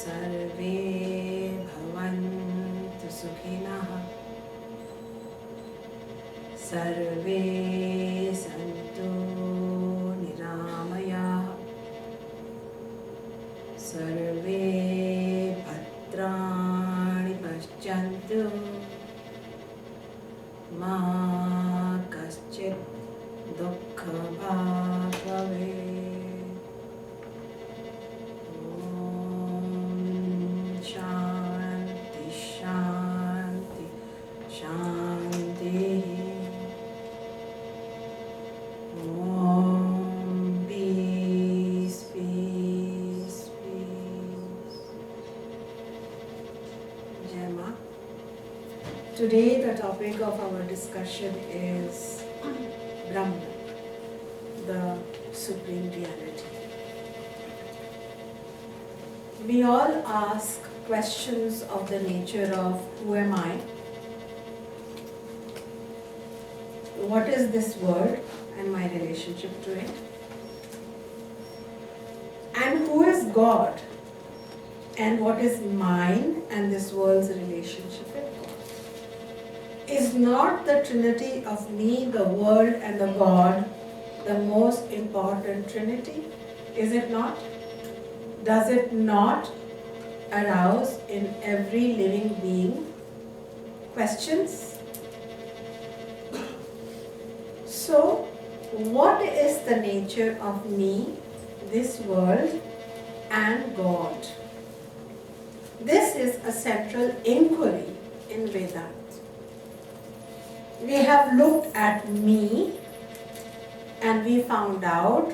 सर्वे भवन्तु सुखिनः सर्वे सन्तु निरामयाः सर्वे भद्राणि पश्यन्तु मा कश्चित् दुःखभाग् भवेत्। शांति शांति शांति। Om peace peace peace. Jai Ma. Today the topic of our discussion is Brahman, the supreme reality. We all ask questions of the nature of who am I? What is this world and my relationship to it? And who is God? And what is mine and this world's relationship with God? Is not the trinity of me, the world and the God the most important trinity? Is it not? Does it not arouse in every living being questions? So, what is the nature of me, this world, and God? This is a central inquiry in Vedanta. We have looked at me and we found out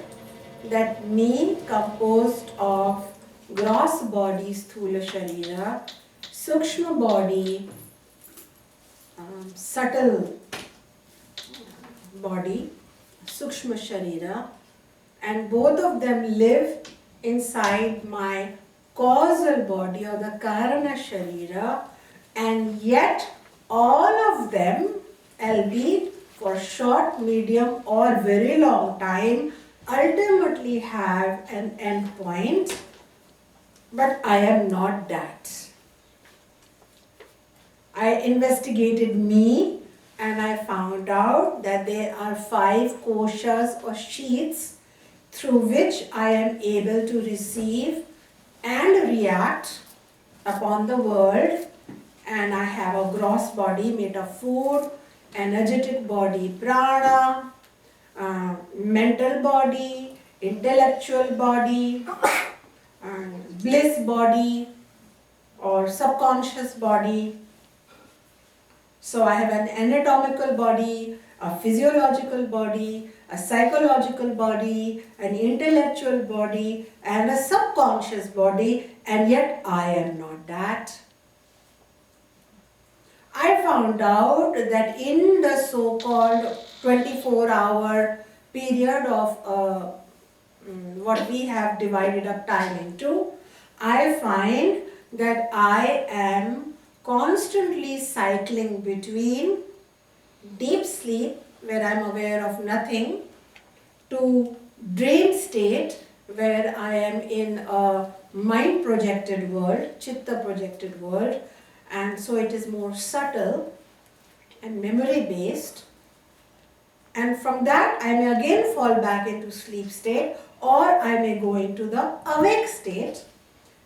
that me composed of gross body, sthula sharira, sukshma body, subtle body, sukshma sharira, and both of them live inside my causal body or the karana sharira, and yet all of them, albeit for short, medium or very long time, ultimately have an end point, but I am not that. I investigated me and I found out that there are 5 koshas or sheaths through which I am able to receive and react upon the world, and I have a gross body made of food, energetic body prana, mental body, intellectual body, bliss body or subconscious body. So I have an anatomical body, a physiological body, a psychological body, an intellectual body, and a subconscious body, and yet I am not that. I found out that in the so-called 24-hour period of what we have divided up time into, I find that I am constantly cycling between deep sleep, where I am aware of nothing, to dream state, where I am in a mind projected world, chitta projected world, and so it is more subtle and memory based. And from that I may again fall back into sleep state, or I may go into the awake state,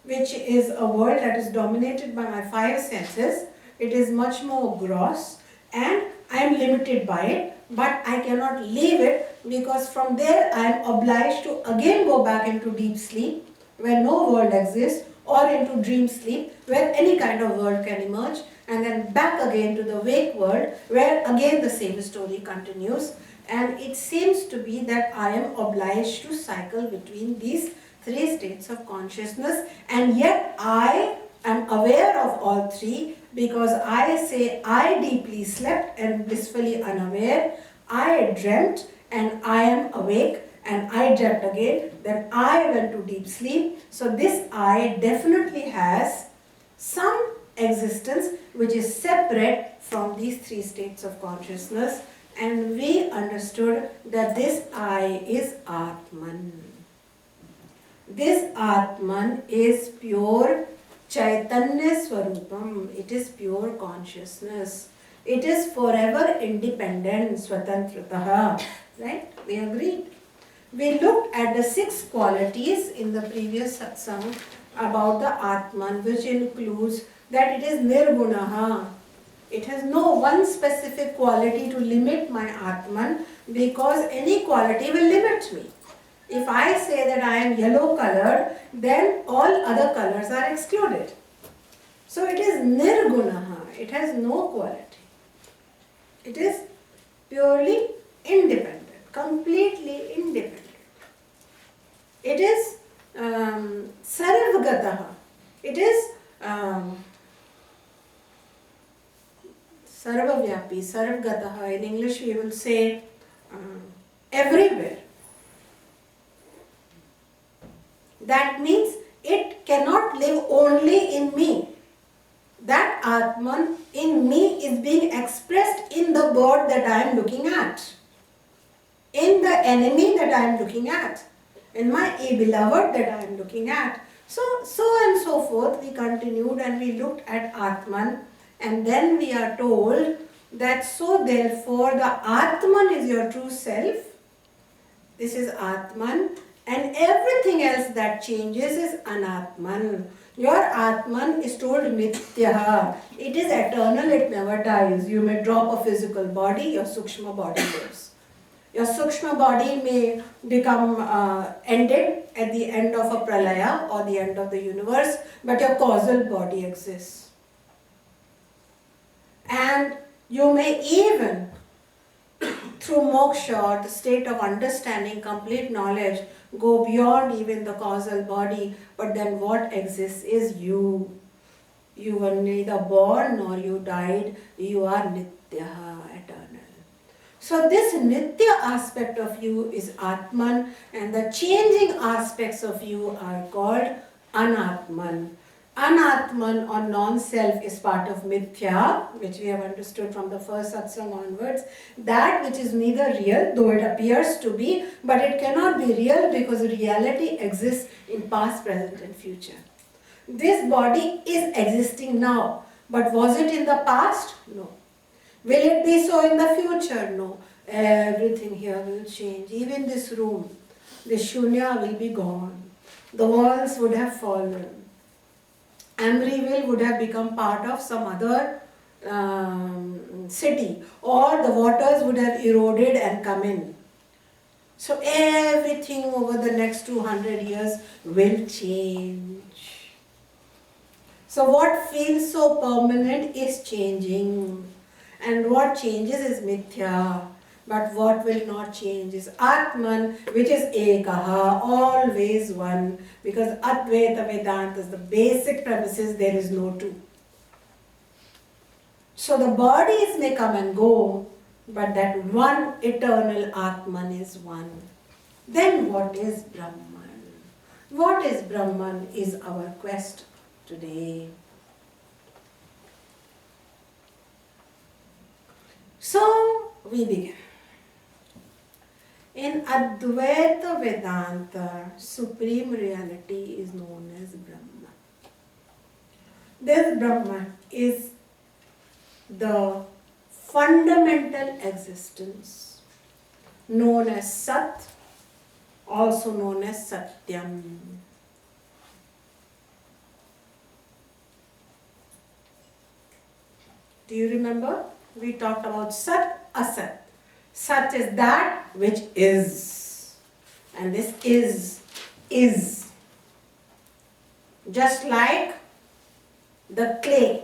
which is a world that is dominated by my 5 senses. It is much more gross and I am limited by it, but I cannot leave it, because from there I am obliged to again go back into deep sleep where no world exists, or into dream sleep where any kind of world can emerge, and then back again to the wake world where again the same story continues. And it seems to be that I am obliged to cycle between these 3 states of consciousness, and yet I am aware of all 3, because I say I deeply slept and blissfully unaware, I dreamt and I am awake, and I dreamt again, then I went to deep sleep. So this I definitely has some existence which is separate from these 3 states of consciousness, and we understood that this I is Atman. This Atman is pure Chaitanya Swarupam. It is pure consciousness. It is forever independent, Swatantrataha. Right? We agreed. We looked at the 6 qualities in the previous satsang about the Atman, which includes that it is Nirgunaha. It has no one specific quality to limit my Atman, because any quality will limit me. If I say that I am yellow colored, then all other colors are excluded. So it is Nirgunaha. It has no quality. It is purely independent, completely independent. It is Sarvagataha. It is Sarvavyapi, Sarvgataha. In English we will say everywhere. That means it cannot live only in me. That Atman in me is being expressed in the bird that I am looking at, in the enemy that I am looking at, in my beloved that I am looking at. So and so forth. We continued and we looked at Atman, and then we are told that so therefore the Atman is your true self. This is Atman, and everything else that changes is Anatman. Your Atman is told Mithyaha. It is eternal, it never dies. You may drop a physical body, your Sukshma body lives. Your Sukshma body may become ended at the end of a pralaya or the end of the universe, but your causal body exists. And you may even, through moksha or the state of understanding, complete knowledge, go beyond even the causal body, but then what exists is you. You were neither born nor you died, you are Nityaha, eternal. So this Nitya aspect of you is Atman, and the changing aspects of you are called Anatman. Anatman or non-self is part of Mithya, which we have understood from the first satsang onwards. That which is neither real, though it appears to be, but it cannot be real because reality exists in past, present and future. This body is existing now, but was it in the past? No. Will it be so in the future? No. Everything here will change. Even this room, the Shunya will be gone. The walls would have fallen. Amreville would have become part of some other city, or the waters would have eroded and come in. So everything over the next 200 years will change. So what feels so permanent is changing, and what changes is Mithya. But what will not change is Atman, which is Ekaha, always one. Because Advaita Vedanta is the basic premises, there is no two. So the bodies may come and go, but that one eternal Atman is one. Then what is Brahman? What is Brahman is our quest today. So we begin. In Advaita Vedanta, supreme reality is known as Brahma. This Brahma is the fundamental existence, known as Sat, also known as Satyam. Do you remember? We talked about Sat, Asat. Sat is that which is, and this is. Just like the clay.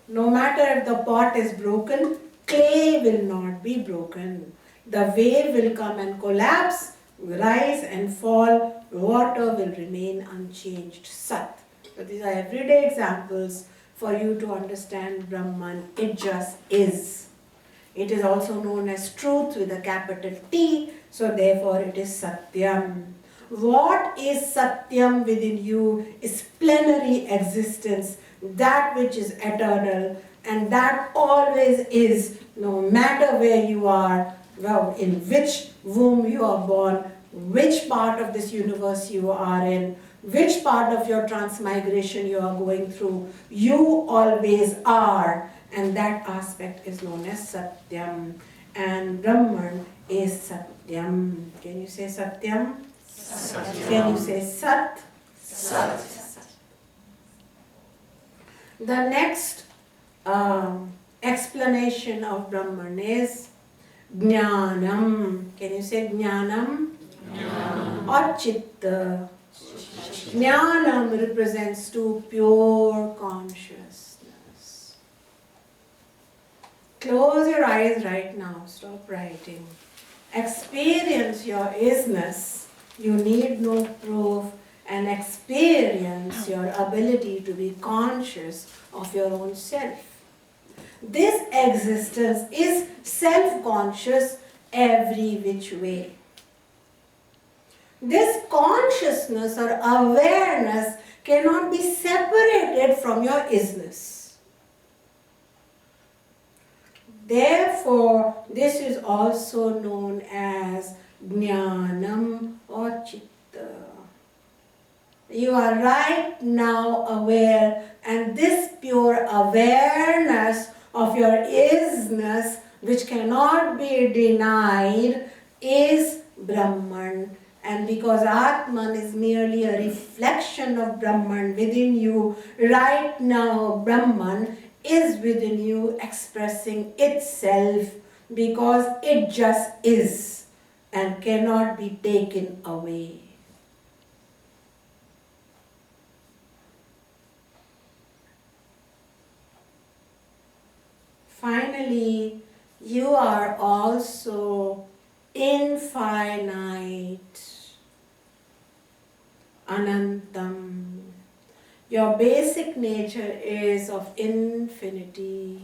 No matter if the pot is broken, clay will not be broken. The wave will come and collapse, rise and fall, water will remain unchanged. Sat. So these are everyday examples for you to understand Brahman. It just is. It is also known as truth with a capital T, so therefore it is Satyam. What is Satyam within you is plenary existence, that which is eternal, and that always is, no matter where you are, well, in which womb you are born, which part of this universe you are in, which part of your transmigration you are going through. You always are, and that aspect is known as Satyam. And Brahman is Satyam. Can you say Satyam? Satyam. Can you say Sat? Sat. The next explanation of Brahman is Jnanam. Can you say Jnanam? Jnanam. Or Chitta. Jnanam represents to pure consciousness. Close your eyes right now. Stop writing. Experience your isness. You need no proof. And experience your ability to be conscious of your own self. This existence is self-conscious every which way. This consciousness or awareness cannot be separated from your isness. Therefore, this is also known as Jnanam or Chitta. You are right now aware, and this pure awareness of your isness, which cannot be denied, is Brahman. And because Atman is merely a reflection of Brahman within you, right now Brahman is within you expressing itself because it just is and cannot be taken away. Finally, you are also infinite, Anantam. Your basic nature is of infinity.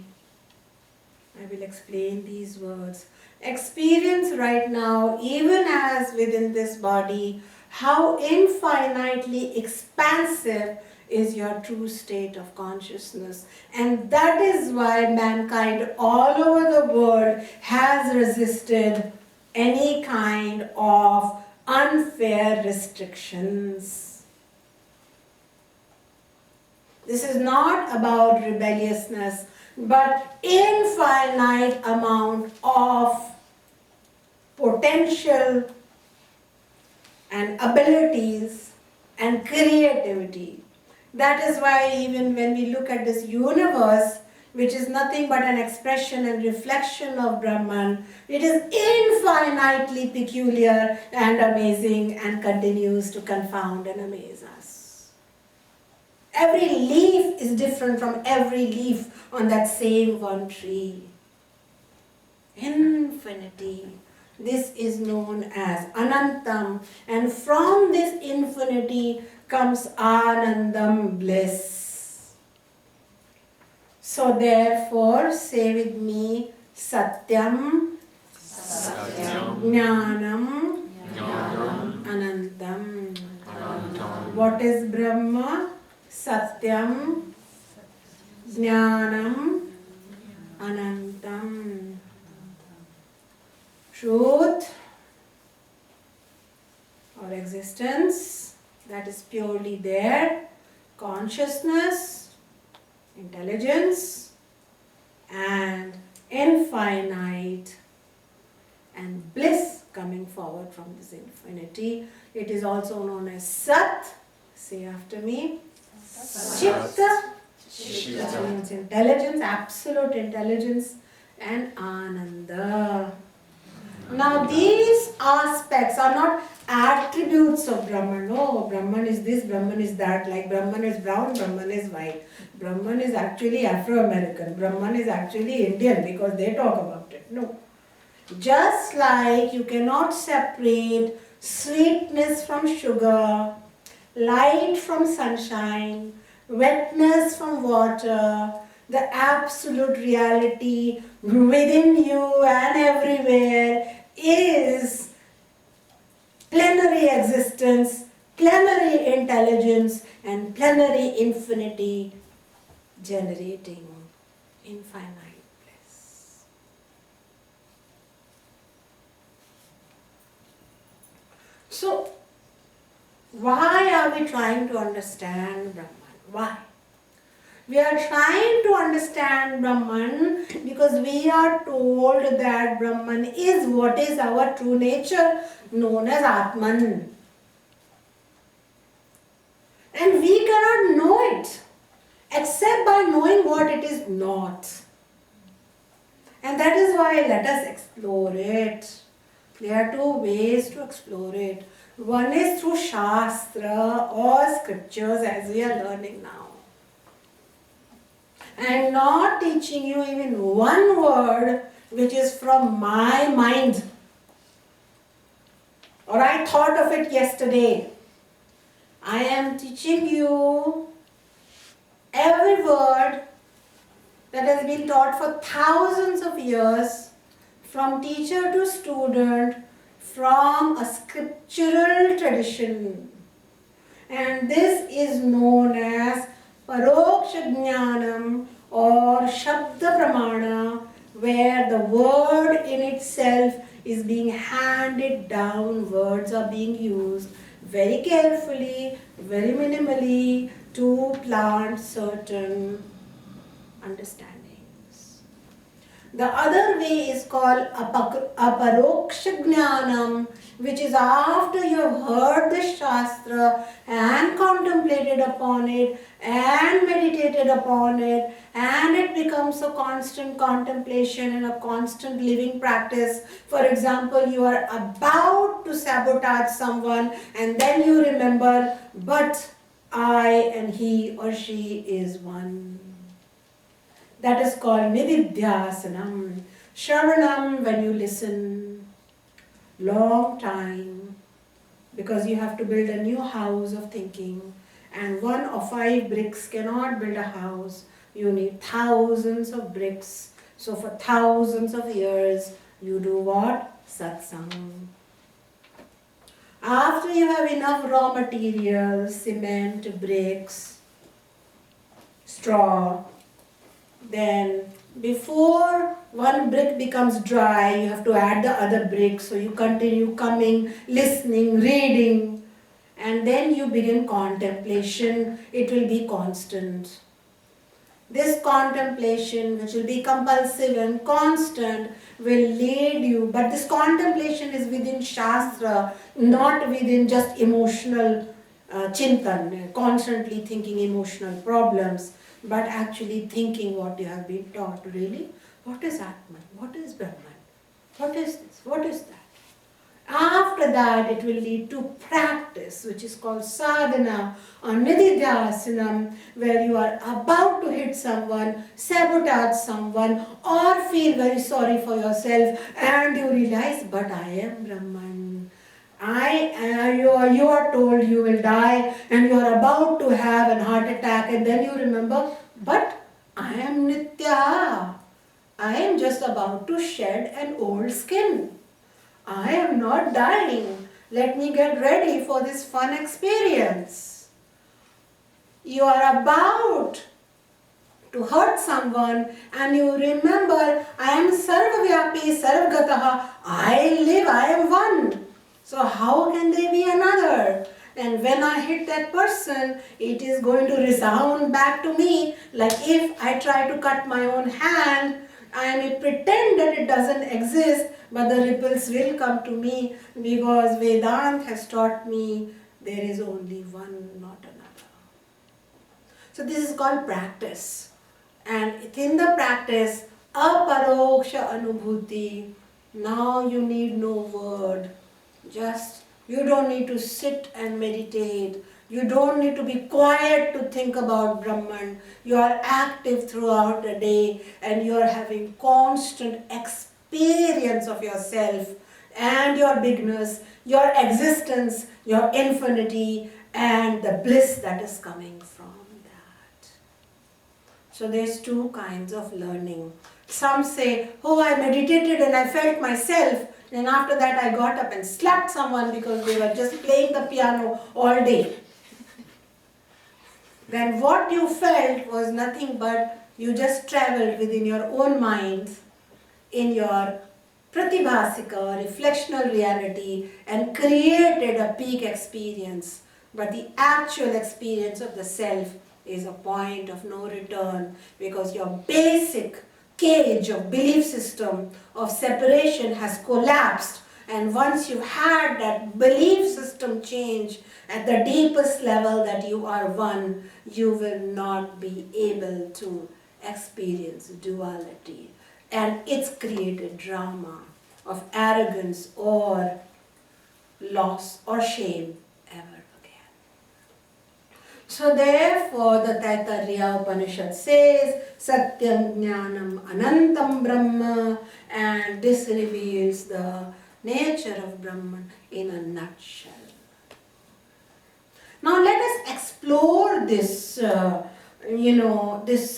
I will explain these words. Experience right now, even as within this body, how infinitely expansive is your true state of consciousness. And that is why mankind all over the world has resisted any kind of unfair restrictions. This is not about rebelliousness, but infinite amount of potential and abilities and creativity. That is why even when we look at this universe, which is nothing but an expression and reflection of Brahman, it is infinitely peculiar and amazing and continues to confound and amaze us. Every leaf is different from every leaf on that same one tree. Infinity. This is known as Anantam, and from this infinity comes Anandam, bliss. So therefore, say with me, Satyam, Satyam. Jnanam, Jnanam. Anantam. Anantam. What is Brahma? Satyam, Jnanam, Anantam. Truth or existence that is purely there, consciousness, intelligence, and infinite, and bliss coming forward from this infinity. It is also known as Sat. Say after me. Chitta. Chitta means intelligence, absolute intelligence, and Ananda. Now these aspects are not attributes of Brahman. No, Brahman is this, Brahman is that. Like Brahman is brown, Brahman is white. Brahman is actually Afro-American. Brahman is actually Indian because they talk about it. No. Just like you cannot separate sweetness from sugar, light from sunshine, wetness from water, the absolute reality within you and everywhere is plenary existence, plenary intelligence, and plenary infinity generating infinite bliss. So, why are we trying to understand Brahman? Why? We are trying to understand Brahman because we are told that Brahman is what is our true nature, known as Atman. And we cannot know it except by knowing what it is not. And that is why let us explore it. There are two ways to explore it. One is through Shastra or scriptures, as we are learning now. I am not teaching you even one word which is from my mind, or I thought of it yesterday. I am teaching you every word that has been taught for thousands of years, from teacher to student, from a scriptural tradition. And this is known as Paroksha Jnanam or Shabda Pramana, where the word in itself is being handed down, words are being used very carefully, very minimally to plant certain understandings. The other way is called Aparoksha Jnanam, which is after you have heard the Shastra and contemplated upon it and meditated upon it, and it becomes a constant contemplation and a constant living practice. For example, you are about to sabotage someone and then you remember, but I and he or she is one. That is called Nididhyasanam. Shravanam, when you listen long time, because you have to build a new house of thinking, and one or 5 bricks cannot build a house. You need thousands of bricks. So for thousands of years, you do what? Satsang. After you have enough raw materials, cement, bricks, straw, then before one brick becomes dry, you have to add the other brick. So you continue coming, listening, reading, and then you begin contemplation. It will be constant. This contemplation, which will be compulsive and constant, will lead you. But this contemplation is within Shastra, not within just emotional chintan, constantly thinking emotional problems, but actually thinking what you have been taught. Really? What is Atman? What is Brahman? What is this? What is that? After that, it will lead to practice, which is called sadhana or nididhyasanam, where you are about to hit someone, sabotage someone, or feel very sorry for yourself, and you realize, but I am Brahman. You are told you will die, and you are about to have a heart attack, and then you remember, but I am Nitya. I am just about to shed an old skin. I am not dying. Let me get ready for this fun experience. You are about to hurt someone and you remember, I am sarvavyapi, sarvgataha. I live, I am one. So how can there be another? And when I hit that person, it is going to resound back to me. Like if I try to cut my own hand, I may pretend that it doesn't exist, but the ripples will come to me because Vedanta has taught me there is only one, not another. So this is called practice. And within the practice, aparoksha anubhuti, now you need no word. Just, you don't need to sit and meditate. You don't need to be quiet to think about Brahman. You are active throughout the day and you are having constant experience of yourself and your bigness, your existence, your infinity, and the bliss that is coming from that. So there's 2 kinds of learning. Some say, oh, I meditated and I felt myself. And after that I got up and slapped someone because they were just playing the piano all day. Then what you felt was nothing but you just traveled within your own mind in your pratibhasika, reflectional reality, and created a peak experience. But the actual experience of the self is a point of no return, because your basic cage of belief system of separation has collapsed. And once you've had that belief system change at the deepest level that you are one, you will not be able to experience duality. And it's created drama of arrogance or loss or shame ever again. So therefore the Taittiriya Upanishad says, Satyam Jnanam Anantam Brahma, and this reveals the nature of Brahman in a nutshell. Now let us explore this, this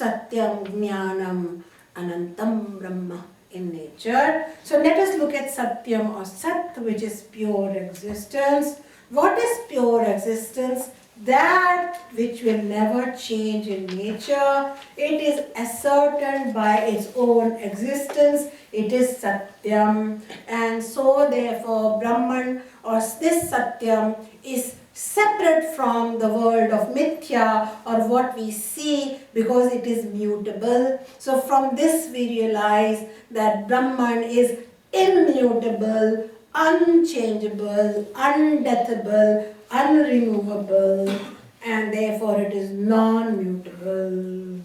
Satyam Jnanam Anantam Brahma in nature. So let us look at Satyam or Sat, which is pure existence. What is pure existence? That which will never change in nature. It is ascertained by its own existence. It is Satyam. And so therefore Brahman or this Satyam is separate from the world of Mithya or what we see, because it is mutable. So from this we realize that Brahman is immutable, unchangeable, undeathable, unremovable, and therefore it is non-mutable.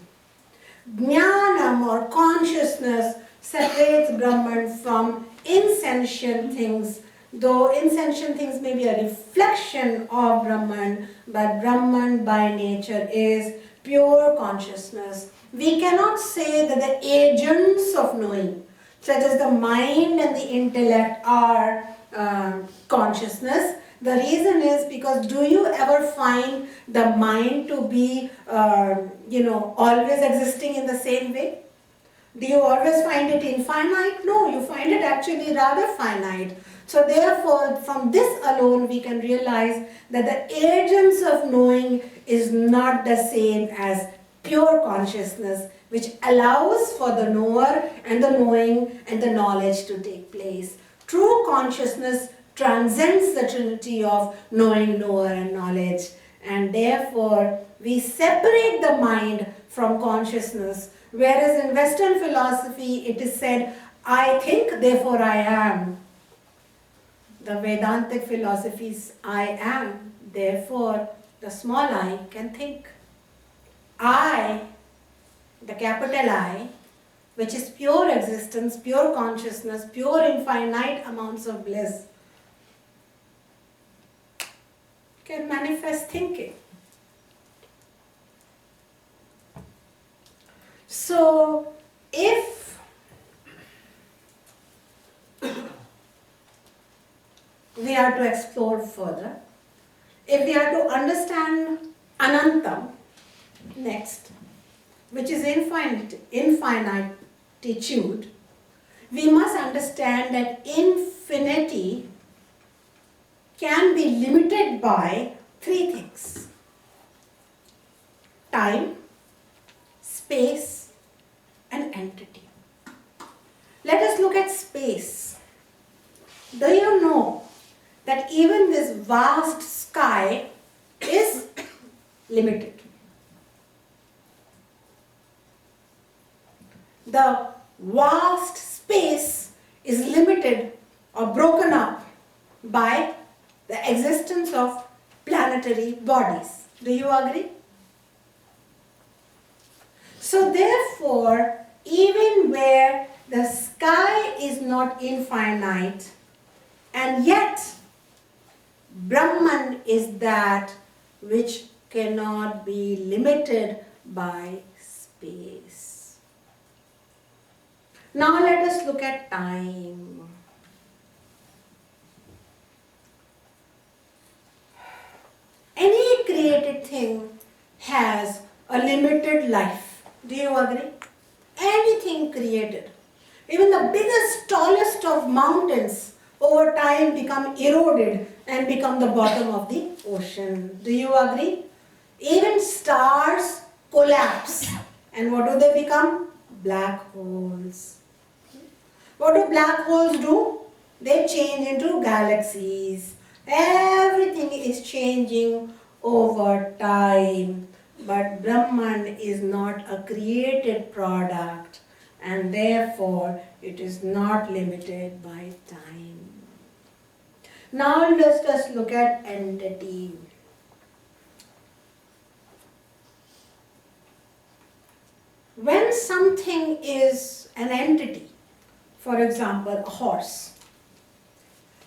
Jnanam or consciousness separates Brahman from insentient things, though insentient things may be a reflection of Brahman, but Brahman by nature is pure consciousness. We cannot say that the agents of knowing, such as the mind and the intellect, are consciousness. The reason is because do you ever find the mind to be, always existing in the same way? Do you always find it infinite? No, you find it actually rather finite. So therefore, from this alone, we can realize that the agents of knowing is not the same as pure consciousness, which allows for the knower and the knowing and the knowledge to take place. True consciousness transcends the trinity of knowing, knower, and knowledge. And therefore, we separate the mind from consciousness. Whereas in Western philosophy, it is said, I think, therefore I am. The Vedantic philosophies, I am, therefore the small I can think. I, the capital I, which is pure existence, pure consciousness, pure infinite amounts of bliss, can manifest thinking. So, if we are to explore further, if we are to understand Anantam next, which is infinitude, we must understand that infinity can be limited by three things: time, space, and entity. Let us look at space. Do you know that even this vast sky is limited? The vast space is limited or broken up by the existence of planetary bodies. Do you agree? So therefore, even where the sky is not infinite, and yet Brahman is that which cannot be limited by space. Now let us look at time. Any created thing has a limited life. Do you agree? Anything created, even the biggest, tallest of mountains, over time become eroded and become the bottom of the ocean. Do you agree? Even stars collapse. And what do they become? Black holes. What do black holes do? They change into galaxies. Everything is changing over time. But Brahman is not a created product, and therefore it is not limited by time. Now let us look at entity. When something is an entity, for example, a horse,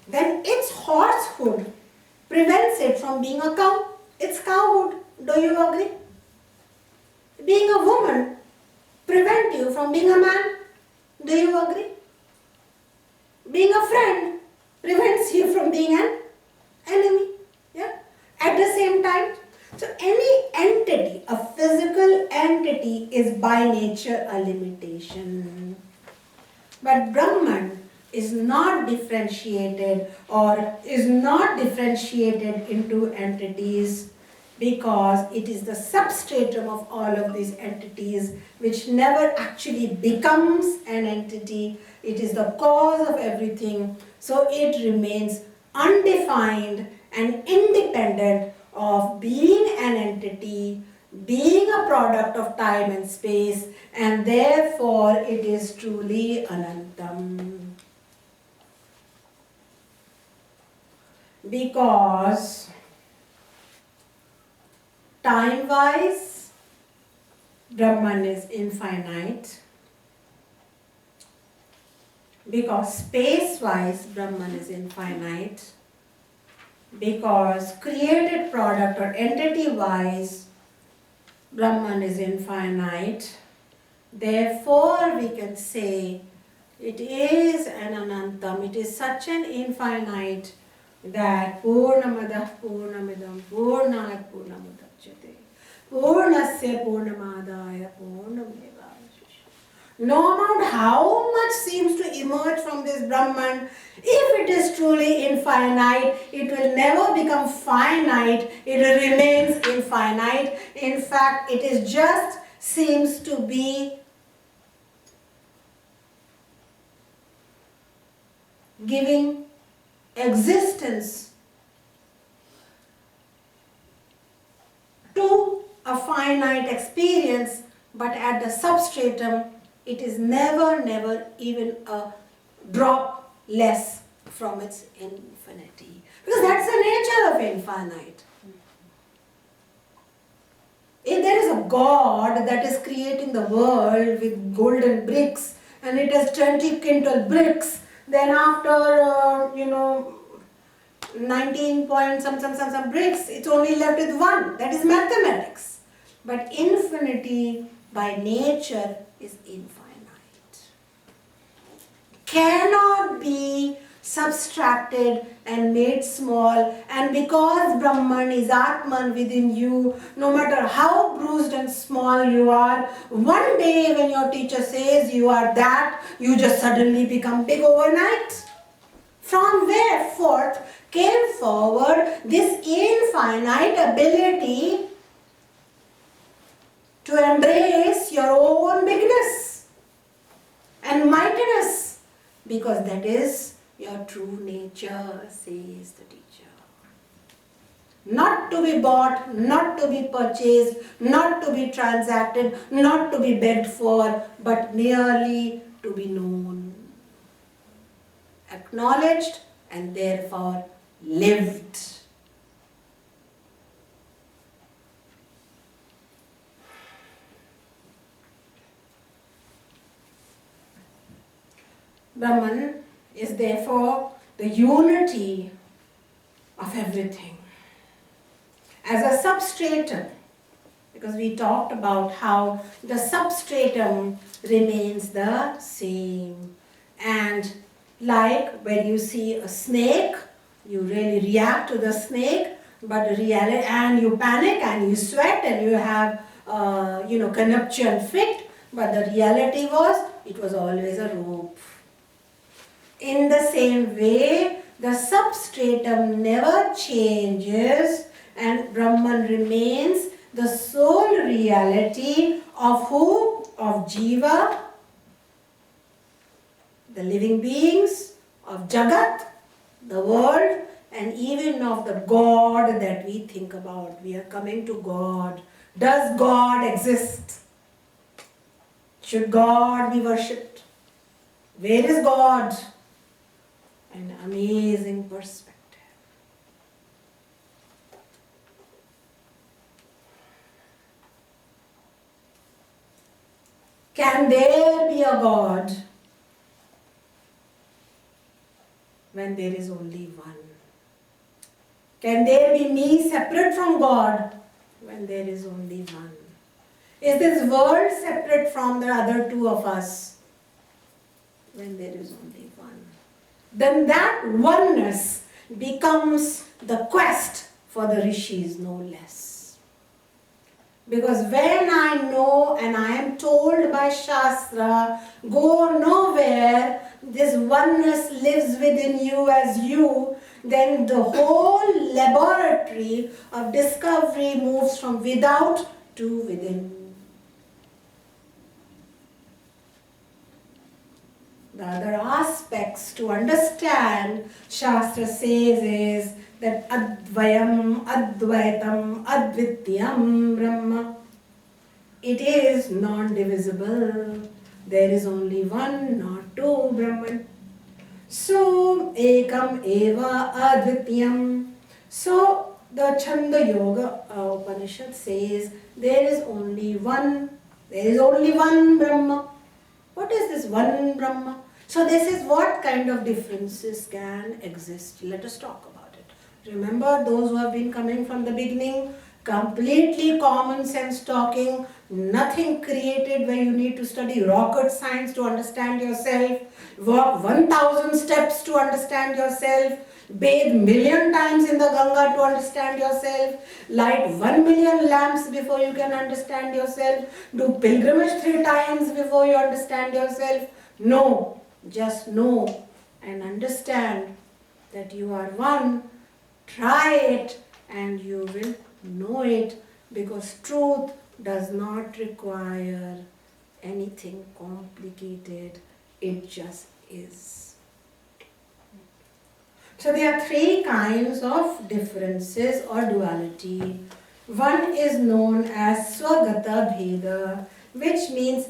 then its horsehood prevents it from being a cow. It's cowhood. Do you agree? Being a woman prevents you from being a man. Do you agree? Being a friend prevents you from being an enemy. Yeah? At the same time, so any entity, a physical entity, is by nature a limitation. But Brahman is not differentiated into entities, because it is the substratum of all of these entities, which never actually becomes an entity. It is the cause of everything, so it remains undefined and independent of being an entity, being a product of time and space, and therefore it is truly anantam. Because time-wise, Brahman is infinite. Because space-wise, Brahman is infinite. Because created product or entity-wise, Brahman is infinite. Therefore, we can say it is an anantam. It is such an infinite that Purnamadah Purnamidam Purnat Purnamudachyate Purnasya Purnamadaya Purnameva. No amount how much seems to emerge from this Brahman, if it is truly infinite, it will never become finite, it remains infinite. In fact, it is just seems to be giving existence to a finite experience, but at the substratum it is never even a drop less from its infinity, because that's the nature of infinite. If there is a God that is creating the world with golden bricks and it has 20 quintal bricks, then after 19 point some bricks, it's only left with one. That is mathematics. But infinity by nature is infinite. Cannot be subtracted and made small, and because Brahman is Atman within you, no matter how bruised and small you are, one day when your teacher says you are that, you just suddenly become big overnight. From where forth came forward this infinite ability to embrace your own bigness and mightiness, because that is your true nature, says the teacher. Not to be bought, not to be purchased, not to be transacted, not to be begged for, but merely to be known, acknowledged, and therefore lived. Brahman is therefore the unity of everything. As a substratum, because we talked about how the substratum remains the same. And like when you see a snake, you really react to the snake, but and you panic and you sweat and you have conniption fit, but the reality was it was always a rope. In the same way, the substratum never changes and Brahman remains the sole reality of who? Of Jiva, the living beings, of Jagat, the world, and even of the God that we think about. We are coming to God. Does God exist? Should God be worshipped? Where is God? An amazing perspective. Can there be a God when there is only one? Can there be me separate from God when there is only one? Is this world separate from the other two of us when there is only one? Then that oneness becomes the quest for the rishis, no less. Because when I know and I am told by Shastra, go nowhere, this oneness lives within you as you, then the whole laboratory of discovery moves from without to within. The other aspects to understand, Shastra says, is that Advayam, Advaitam, Advityam Brahma. It is non-divisible. There is only one, not two Brahman. So, Ekam Eva Advityam. So, the Chanda Yoga Upanishad says there is only one. There is only one Brahma. What is this one Brahma? So this is what kind of differences can exist. Let us talk about it. Remember, those who have been coming from the beginning, completely common sense talking, nothing created where you need to study rocket science to understand yourself, walk 1,000 steps to understand yourself, bathe million times in the Ganga to understand yourself, light 1,000,000 lamps before you can understand yourself, do pilgrimage 3 times before you understand yourself. No, just know and understand that you are one. Try it and you will know it, because truth does not require anything complicated. It just is. So there are 3 kinds of differences or duality. One is known as Swagata Bheda, which means,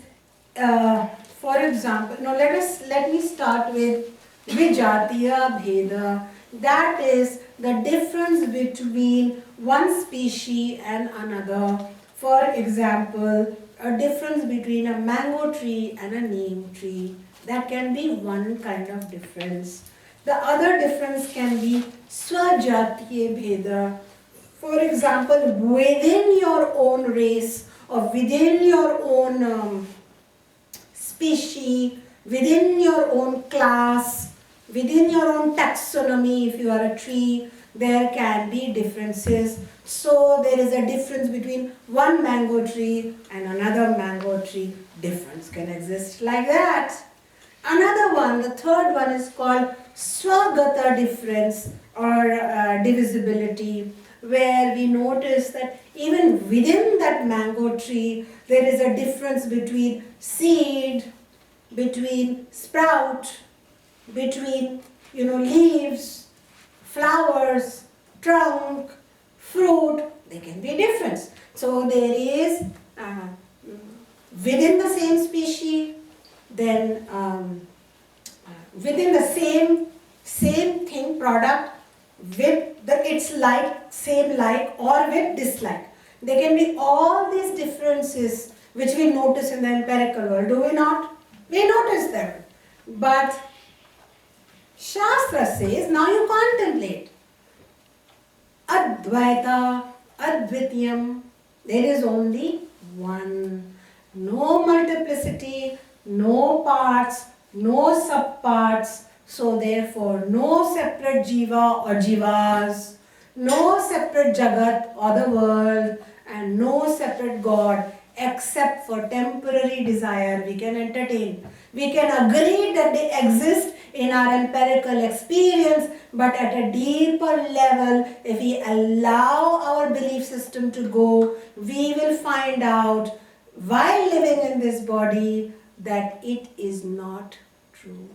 for example, now let me start with Vijatiya Bheda. That is the difference between one species and another. For example, a difference between a mango tree and a neem tree. That can be one kind of difference. The other difference can be Swajatiya Bheda. For example, within your own race or within your own species, within your own class, within your own taxonomy, if you are a tree, there can be differences. So there is a difference between one mango tree and another mango tree. Difference can exist like that. Another one, the third one, is called Swagata difference or divisibility, where we notice that even within that mango tree, there is a difference between seed, between sprout, between leaves, flowers, trunk, fruit. There can be a difference. So there is within the same species, then within the same thing, product, with its like, same like, or with dislike. There can be all these differences which we notice in the empirical world, do we not? We notice them. But Shastra says, now you contemplate. Advaita, Advityam, there is only one. No multiplicity, no parts, no subparts. So therefore, no separate jiva or jivas, no separate jagat or the world, and no separate God, except for temporary desire we can entertain. We can agree that they exist in our empirical experience, but at a deeper level, if we allow our belief system to go, we will find out, while living in this body, that it is not true.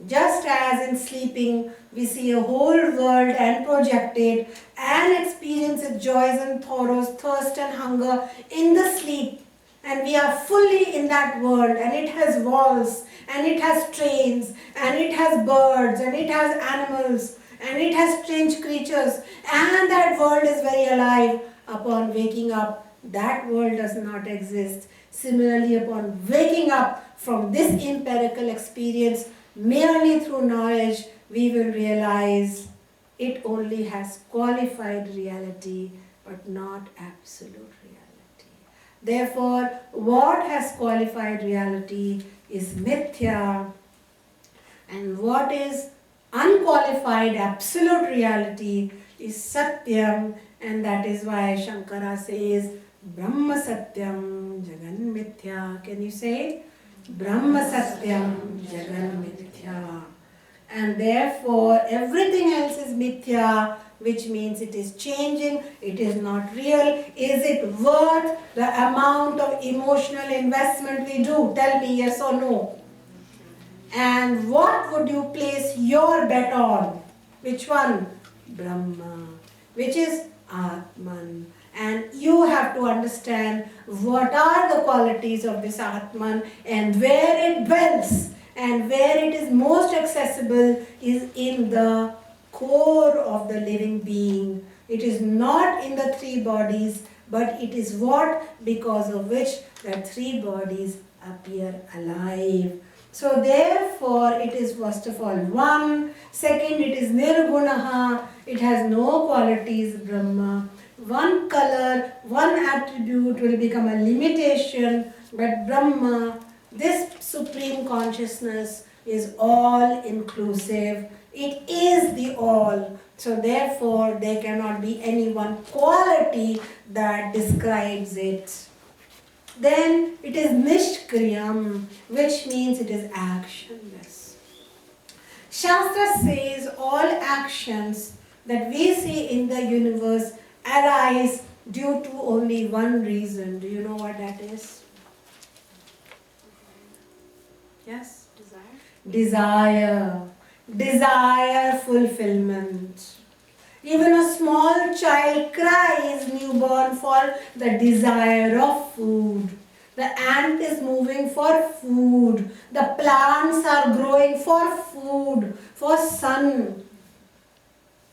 Just as in sleeping we see a whole world and project it and experience its joys and sorrows, thirst and hunger in the sleep, and we are fully in that world, and it has walls and it has trains and it has birds and it has animals and it has strange creatures, and that world is very alive. Upon waking up, that world does not exist. Similarly, upon waking up from this empirical experience, merely through knowledge, we will realize it only has qualified reality but not absolute reality. Therefore, what has qualified reality is mithya, and what is unqualified absolute reality is satyam, and that is why Shankara says Brahma Satyam Jagan Mithya. Can you say? Brahma Satyam Jagan Mithya. And therefore everything else is mithya, which means it is changing, it is not real. Is it worth the amount of emotional investment we do? Tell me yes or no. And what would you place your bet on? Which one? Brahma, which is Atman. And you have to understand what are the qualities of this Atman and where it dwells, and where it is most accessible is in the core of the living being. It is not in the three bodies, but it is what, because of which the three bodies appear alive. So therefore it is first of all one. Second, it is nirgunaha. It has no qualities, Brahma. One color, one attribute will become a limitation, but Brahma, this supreme consciousness, is all inclusive. It is the all. So therefore there cannot be any one quality that describes it. Then it is nishkriyam, which means it is actionless. Shastra says all actions that we see in the universe arise due to only one reason. Do you know what that is? Yes? Desire. Desire fulfillment. Even a small child cries newborn for the desire of food. The ant is moving for food. The plants are growing for food, for sun.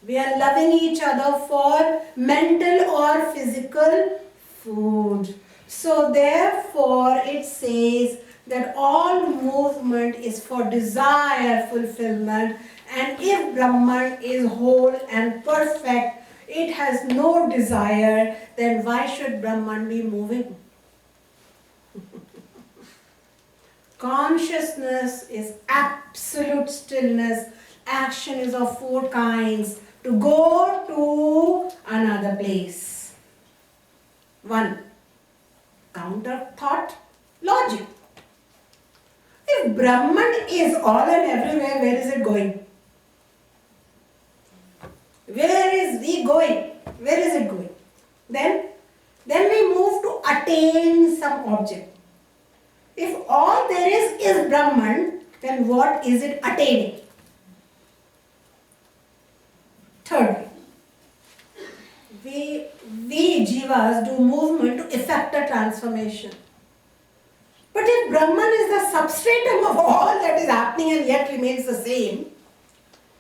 We are loving each other for mental or physical food. So therefore it says that all movement is for desire fulfillment, and if Brahman is whole and perfect, it has no desire, then why should Brahman be moving? Consciousness is absolute stillness. Action is of four kinds. To go to another place. One, counter thought, logic. If Brahman is all and everywhere, where is it going? Where is he going? Where is it going? Then we move to attain some object. If all there is Brahman, then what is it attaining? Third, we jivas do movement to effect a transformation. But if Brahman is the substratum of all that is happening and yet remains the same,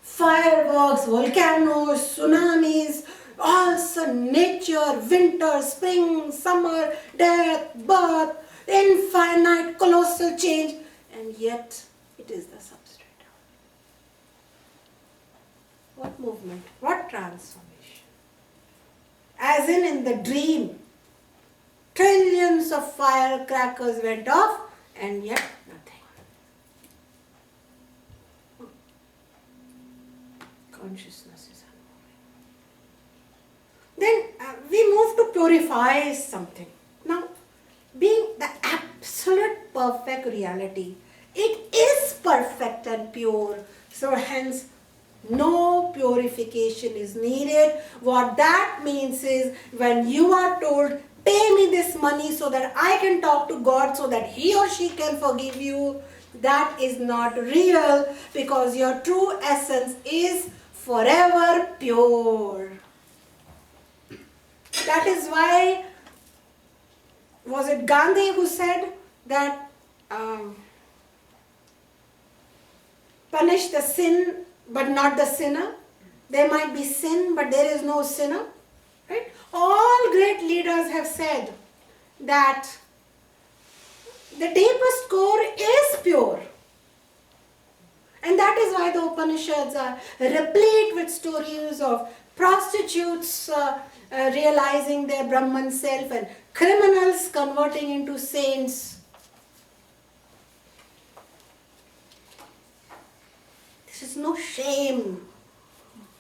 fireworks, volcanoes, tsunamis, also nature, winter, spring, summer, death, birth, infinite, colossal change, and yet it is the substratum. What movement? What transformation? As in the dream, trillions of firecrackers went off and yet nothing. Consciousness is unmoving. Then we move to purify something. Now, being the absolute perfect reality, it is perfect and pure. So hence, no purification is needed. What that means is, when you are told, pay me this money so that I can talk to God so that He or she can forgive you, That is not real, because your true essence is forever pure. That is why, was it Gandhi who said that punish the sin but not the sinner? There might be sin, but there is no sinner. Right? All great leaders have said that the deepest core is pure. And that is why the Upanishads are replete with stories of prostitutes realizing their Brahman self and criminals converting into saints. There is no shame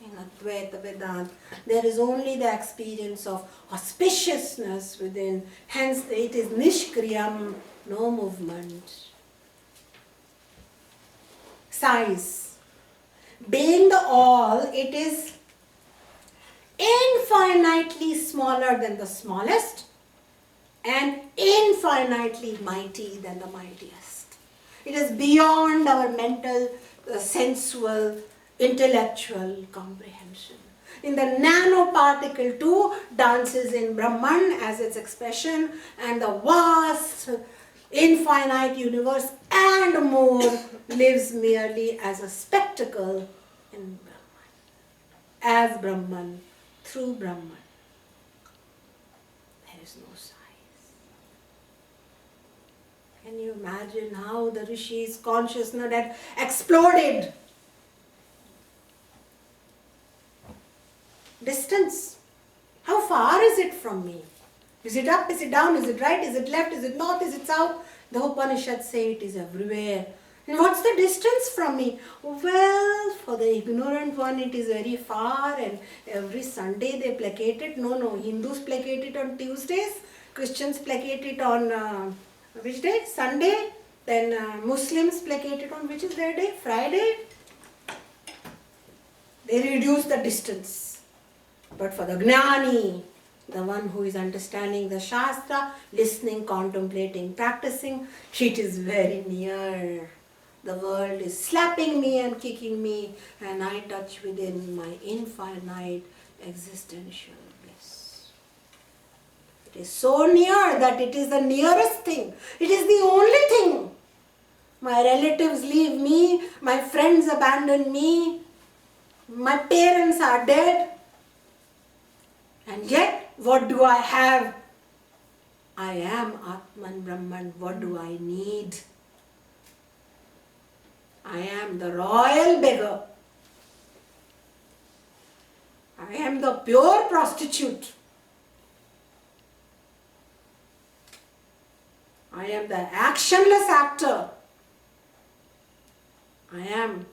in Advaita Vedanta. There is only the experience of auspiciousness within. Hence it is nishkriyam, no movement. Size. Being the all, it is infinitely smaller than the smallest and infinitely mighty than the mightiest. It is beyond our mental, sensual, intellectual comprehension. In the nanoparticle too dances in Brahman as its expression, and the vast infinite universe and more lives merely as a spectacle in Brahman, as Brahman, through Brahman. There is no size. Can you imagine how the Rishi's consciousness had exploded? Distance. How far is it from me? Is it up? Is it down? Is it right? Is it left? Is it north? Is it south? The Upanishads say it is everywhere. And what's the distance from me? Well, for the ignorant one it is very far, and every Sunday they placate it. No, Hindus placate it on Tuesdays, Christians placate it on which day? Sunday. Then Muslims placate it on which is their day? Friday. They reduce the distance. But for the Gnani, the one who is understanding the Shastra, listening, contemplating, practicing, it is very near. The world is slapping me and kicking me, and I touch within my infinite existential bliss. It is so near that it is the nearest thing. It is the only thing. My relatives leave me, my friends abandon me, my parents are dead. And yet, what do I have? I am Atman Brahman. What do I need? I am the royal beggar. I am the pure prostitute. I am the actionless actor. I am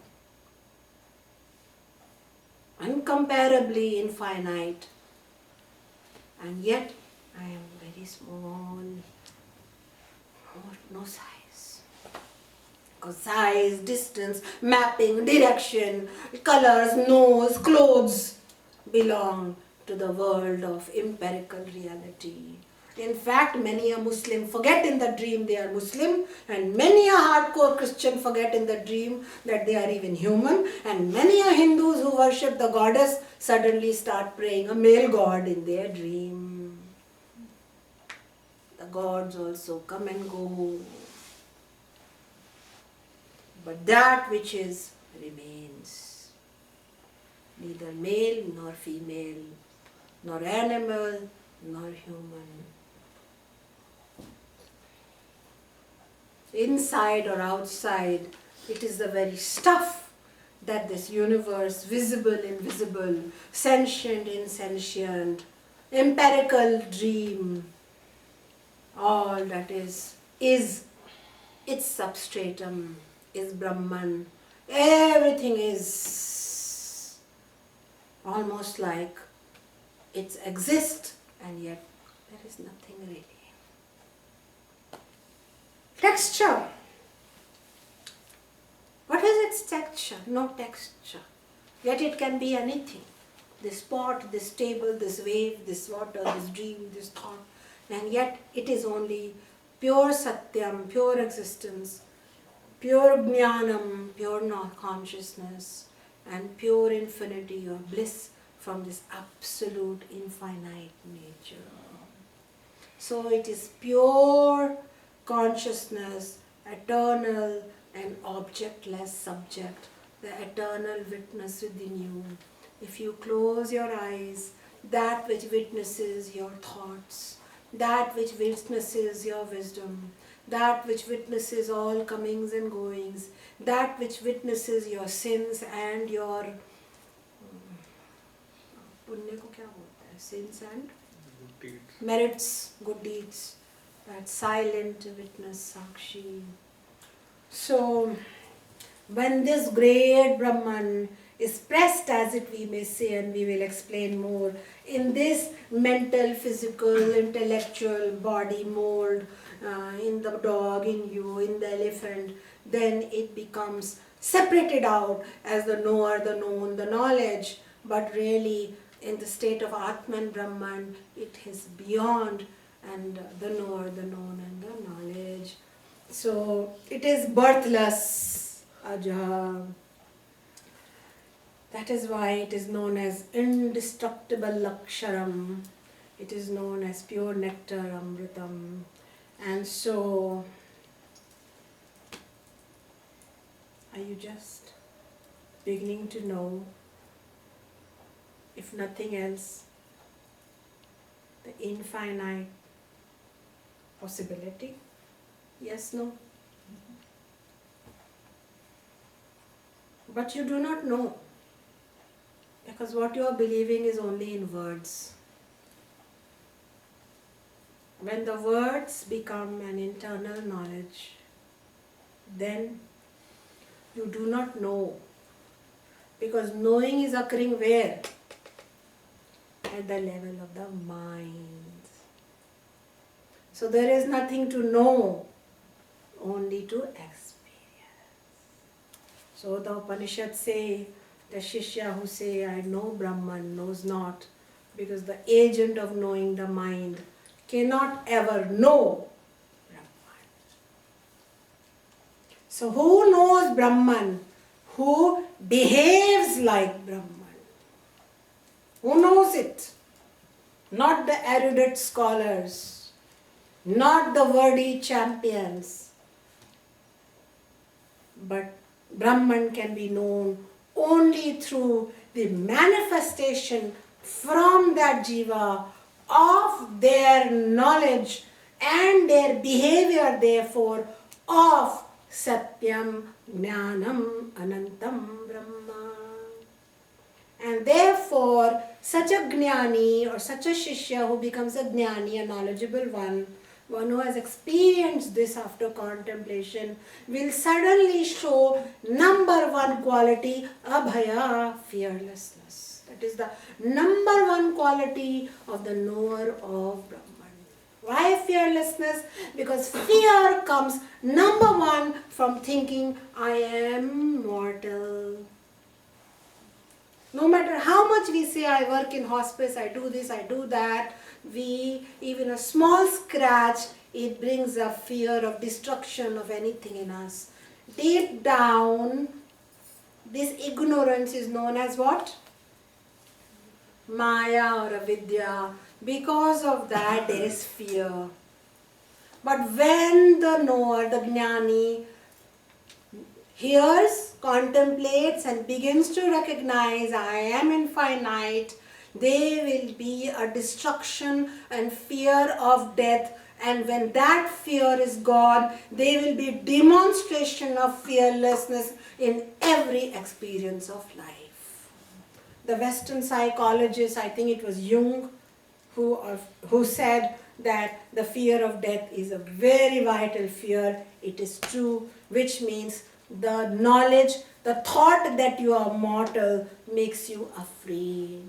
incomparably infinite. And yet, I am very small, no size. Because size, distance, mapping, direction, colors, nose, clothes belong to the world of empirical reality. In fact, many a Muslim forget in the dream they are Muslim, and many a hardcore Christian forget in the dream that they are even human, and many a Hindus who worship the goddess suddenly start praying a male god in their dream. The gods also come and go. But that which is remains. Neither male nor female, nor animal nor human. Inside or outside, it is the very stuff that this universe, visible, invisible, sentient, insentient, empirical dream, all that is its substratum, is Brahman. Everything is almost like it exists, and yet there is nothing really. Texture. What is its texture? No texture. Yet it can be anything. This pot, this table, this wave, this water, this dream, this thought. And yet it is only pure satyam, pure existence. pure jnanam, pure consciousness, and pure infinity or bliss from this absolute infinite nature. So it is pure consciousness, eternal and objectless subject, the eternal witness within you. If you close your eyes, that which witnesses your thoughts, that which witnesses your wisdom, that which witnesses all comings and goings, that which witnesses your sins and your पुण्य को क्या बोलते हैं? Sins and merits, good deeds, that silent witness, Sakshi. So, when this great Brahman is pressed, as it we may say, and we will explain more, in this mental, physical, intellectual body mold, in the dog, in you, in the elephant, then it becomes separated out as the knower, the known, the knowledge, but really in the state of Atman Brahman, it is beyond and the knower, the known and the knowledge. So it is birthless, Aja. That is why it is known as indestructible Laksharam. It is known as pure nectar, Amritam. And so, are you just beginning to know, if nothing else, the infinite possibility? Yes, no? But you do not know, because what you are believing is only in words. When the words become an internal knowledge, then you do not know, because knowing is occurring where? At the level of the mind. So there is nothing to know, only to experience. So the Upanishads say, the Shishya who say, I know Brahman, knows not, because the agent of knowing, the mind, cannot ever know Brahman. So who knows Brahman? Who behaves like Brahman? Who knows it? Not the erudite scholars, not the wordy champions, but Brahman can be known only through the manifestation from that jiva of their knowledge and their behavior, therefore, of Satyam, Jnanam, Anantam, Brahma. And therefore, such a Jnani or such a Shishya who becomes a Jnani, a knowledgeable one who has experienced this after contemplation, will suddenly show number one quality, Abhaya, fearlessness. That is the number one quality of the knower of Brahman. Why fearlessness? Because fear comes number one from thinking, I am mortal. No matter how much we say, I work in hospice, I do this, I do that, even a small scratch, it brings a fear of destruction of anything in us. Deep down, this ignorance is known as what? Maya or avidya. Because of that, there is fear. But when the knower, the jnani, hears, contemplates and begins to recognize I am infinite, there will be a destruction and fear of death, and when that fear is gone, there will be demonstration of fearlessness in every experience of life. The Western psychologist, I think it was Jung, who said that the fear of death is a very vital fear. It is true, which means the knowledge, the thought that you are mortal makes you afraid.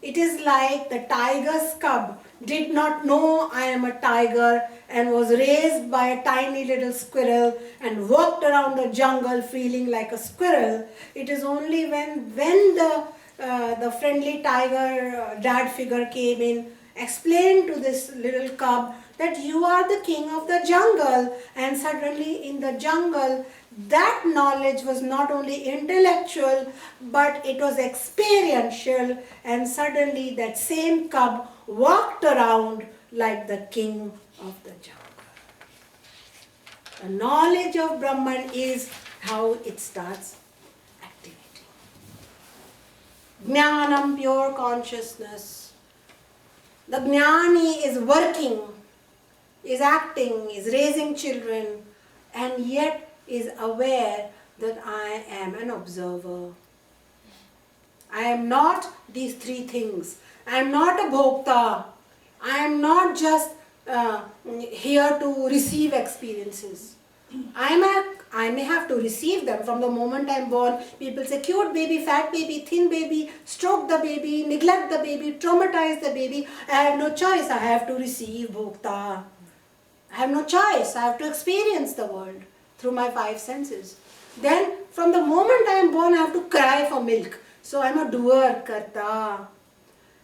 It is like the tiger's cub did not know I am a tiger and was raised by a tiny little squirrel and walked around the jungle feeling like a squirrel. It is only when the friendly tiger dad figure came in explained to this little cub that you are the king of the jungle, and suddenly in the jungle that knowledge was not only intellectual but it was experiential, and suddenly that same cub walked around like the king of the jungle. The knowledge of Brahman is how it starts activating. Jnanam, pure consciousness. The jnani is working, is acting, is raising children, and yet is aware that I am an observer. I am not these three things. I am not a bhokta. I am not just here to receive experiences. I may have to receive them from the moment I am born. People say cute baby, fat baby, thin baby, stroke the baby, neglect the baby, traumatize the baby. I have no choice. I have to receive bhokta. I have no choice. I have to experience the world through my five senses. Then from the moment I am born, I have to cry for milk. So I am a doer, karta.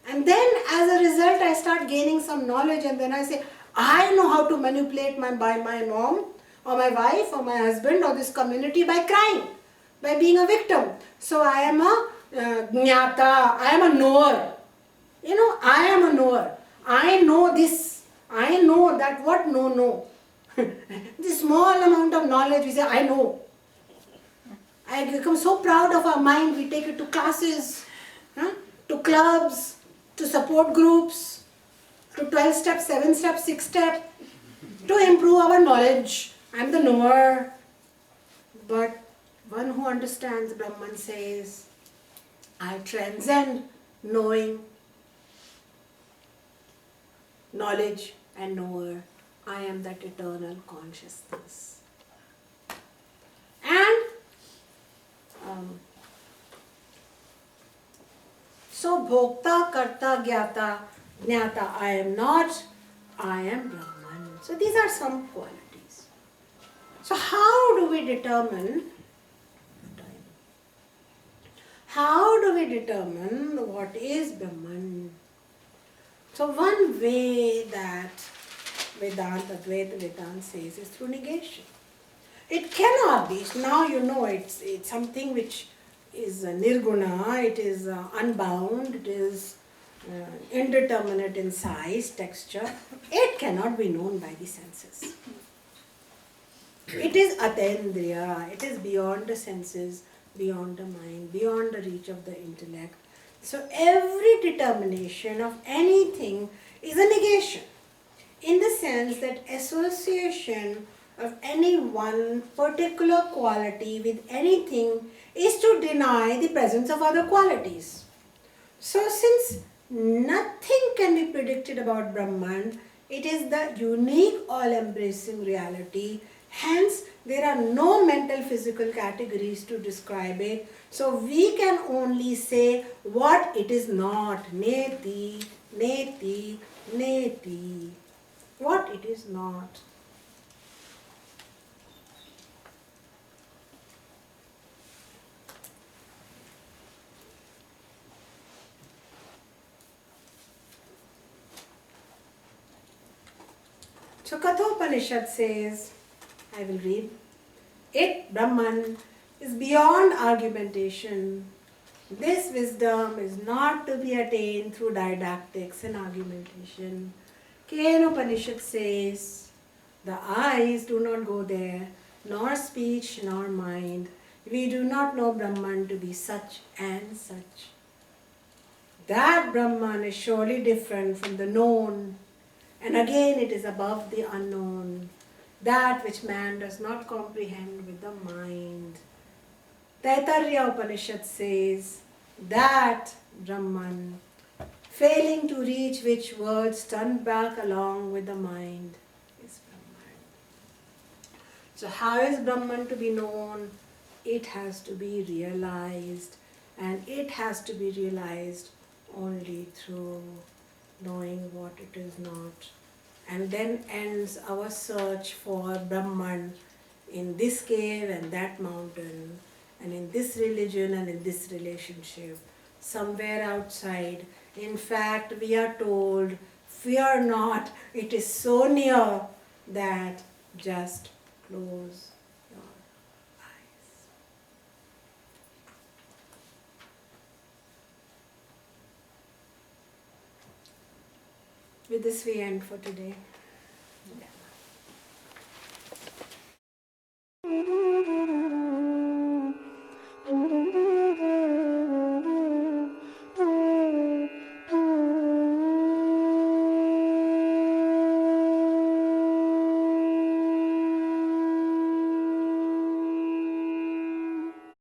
And then as a result, I start gaining some knowledge, and then I say, I know how to manipulate my mom or my wife or my husband or this community by crying, by being a victim. So I am a jnata, I am a knower. I am a knower. I know this. I know that what no. This small amount of knowledge, we say, I know. I become so proud of our mind, we take it to classes, to clubs, to support groups, to 12 step, 7 step, 6 step, to improve our knowledge. I am the knower. But one who understands Brahman says, I transcend knowing, knowledge and knower. I am that eternal consciousness. And so bhokta, karta, gyata, jnata, I am not, I am Brahman. So these are some qualities. So how do we determine what is Brahman? So one way that Vedanta, Advaita Vedanta says is through negation. It cannot be. Now you know it's something which is nirguna, it is unbound, it is indeterminate in size, texture. It cannot be known by the senses. It is atendriya, it is beyond the senses, beyond the mind, beyond the reach of the intellect. So every determination of anything is a negation, in the sense that association of any one particular quality with anything is to deny the presence of other qualities. So since nothing can be predicted about Brahman, it is the unique all-embracing reality. Hence, there are no mental physical categories to describe it. So we can only say what it is not. Neti, neti, neti. What it is not. So Kathopanishad says, I will read, it, Brahman, is beyond argumentation. This wisdom is not to be attained through didactics and argumentation. Kenopanishad says, the eyes do not go there, nor speech nor mind. We do not know Brahman to be such and such. That Brahman is surely different from the known. And again it is above the unknown, that which man does not comprehend with the mind. Taittiriya Upanishad says that Brahman, failing to reach which words turn back along with the mind, is Brahman. So how is Brahman to be known? It has to be realized, and it has to be realized only through knowing what it is not. And then ends our search for Brahman in this cave and that mountain, and in this religion and in this relationship, somewhere outside. In fact, we are told Fear not, it is so near that just close your eyes. With this we end for today.